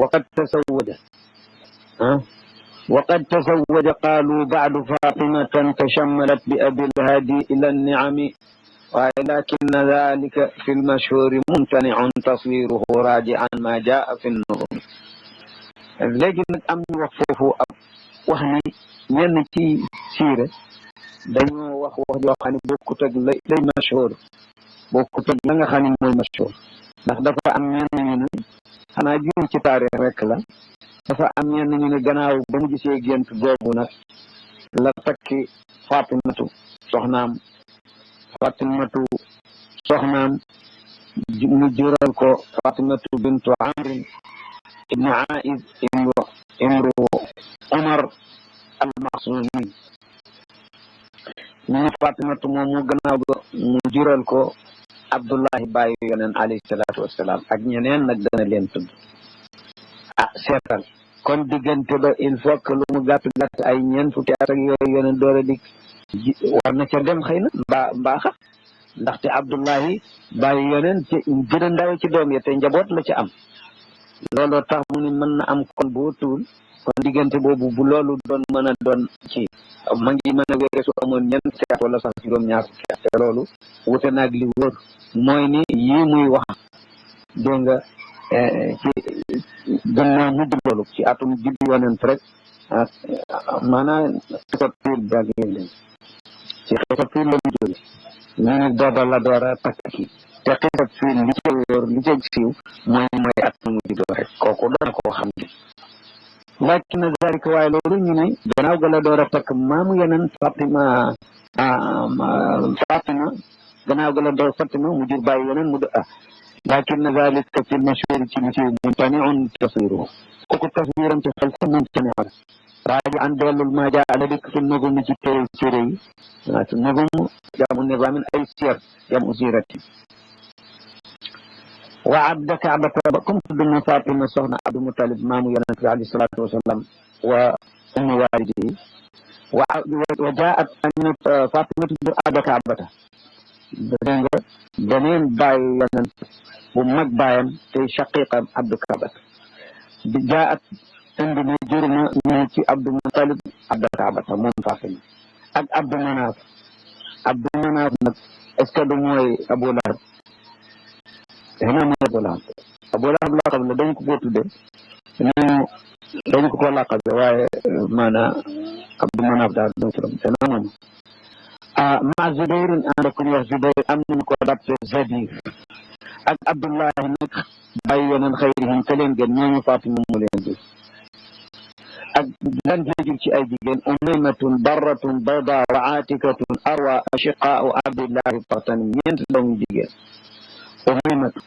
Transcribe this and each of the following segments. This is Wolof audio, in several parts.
وقد تزوج وقد تزوج قالوا بعد فاطمة تشملت بأبي الهادي إلى النعم ولكن ذلك في المشهور ممتنع تصويره راجعا ما جاء في النظم léegi nag am ñu wax foofu ab wax ni ñenn ci siire dañoo wax wax joo xam ne bokkut ak lay mashhur bokkut ak la nga xam ne mooy mashhur ndax dafa am ñenn ñu ne xanaa juum ci taarix rek la dafa am ñenn ñu ne gannaaw ba mu gisee gént googu nag la takki Fatimatu soxnaam mu jural ko Fatimatu bintu Amrin ibnu Aiz imru Omar al-Makhzumi ñu ne Fatimatu moom mu gannaaw ba mu jural ko Abdullahi bàyyi yoneen alayhi salaatu wassalaam ak ñeneen nag dana leen tudd seetal kon diggante ba il faut que lu mu gàtt ay ñeent fukki at ak yooyu yoneen door a dikk war na ca dem xëy na mbaaxa ndaxte Abdullahi bàyyi yoneen te gën a ndaw ci doom ya te njaboot la ci am looloo tax mu ni mën na am kon boo tuul kon diggante boobu bu loolu doon mën a doon ci ma ngi mën a wéere su amoon ñeent fukki at wala sax juróom-ñaar fukki at te loolu wute naag li wóor mooy ni yii muy wax dégg nga ci gën naa mujj loolu ci atum juddu yonent rek maanaam xisab piir bi ak yéen ci xisab piir la mu jóge ñu ni booba la door a takk ki te xisab piir li ca wóor li ca siiw mooy at mu juddoo rek kooku dana koo xam ne lakin zalika waaye loolu ñu ne gannaaw ga la door a takk maamu yeneen Fatima gannaaw ga la door Fatima mu jur bàyyi yeneen mu lakin zalika fi mashhur ci li ci mumtani'un taswiruhu kooku taswiram ci xel sa mumtani' la raaji an dellul ma jaa ala dikk fi nagum ci téere yi nagum jamu nizamin ay siyar jamu sirati wa abda kaabata ba comme tudd na Fatima soxna Abdul Mutalib maamu yonent bi alayhi salaatu wasalam wa ummu walidihi wa jaat an Fatima tudd abda kaabata dégg nga beneen bàyyi yonent bu mag bàyyam te shaqiqam Abdu Kaabata bi jaat indi na jur na ñu ci Abdul Mutalib Abdu Kaabata moom Fatima ak Abdu Manaaf nag est-ce que du mooy Abu Lahab xanaa mooy Abu Lahab laqab la dañ ko ko tudde dañ ko ko laqab waaye maanaam Abdu Manaaf daal do turam te na moom ma Zubayrin ànd ak ku ñuy wax Zubayr am nañu ko dapte Zabir ak Abdullahi nag bàyyi yeneen xayrihim te leen gën ñooñu Fatima mu leen jur ak lan jur ci ay jigéen Umaymatun Barratun Bayda wa Atikatun Arwa ashiqaa'u Abdillahi Faxtanim ñeent doomu jigéen Umaymatu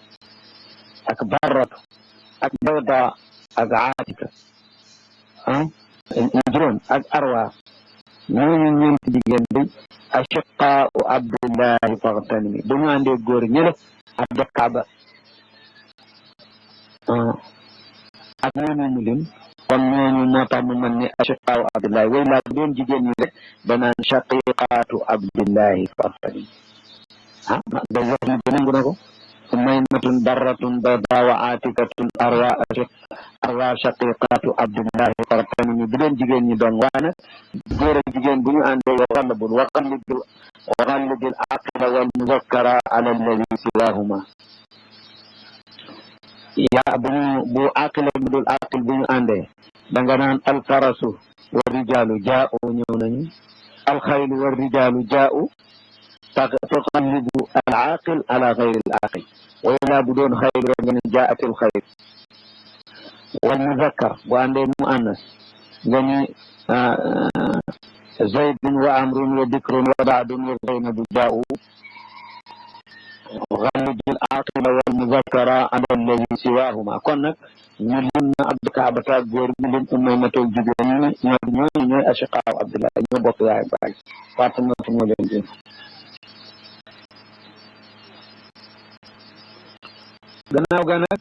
ak Barratu ak Bayda ak Atika juróom ak Arwa ñooñu ñeent jigéen bi ashiqaa'u Abdillahi Faxtanim bu ñu àndee góor ñële Abdu Kaaba ak ñooñu mu lim kon ñooñu moo tax mu mën ni ashiqaa'u Abdillahi way laa bu doon jigéen ñi rek danaan shaqiqaatu Abdillahi Faxtanim day wax ni beneen na ko Umaymatun Barratun Bayda wa Atikatun Arwa shaqiqaatu Abdillahi Faxtanim bu doon jigéen ñi doon waaye nag góor ak jigéen bu ñu àndee وغلب العاقل والمذكر على الذي سواهما يا بو عاقل بدو العاقل بو اندي داغا نان الفرس والرجال جاءوا نيونني الخيل والرجال جاءوا تقلب العاقل على غير العاقل وإلا بدون خير جاءت الخير والمذكر واندي مؤنث يعني زيد وعمر وبكر وبعد وزينب جاءوا غلب العاقل والمذكر على الذي سواهما كنا نلنا عبد كعبة غير من أميمة الجبرين ñoy ashqaa Abdullah ñoo bokk yaay baay Fatima moo leen jël gannaaw ga nag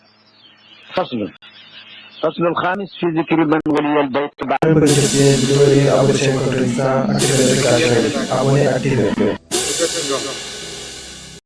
فصل الخامس في ذكر من ولي البيت بعد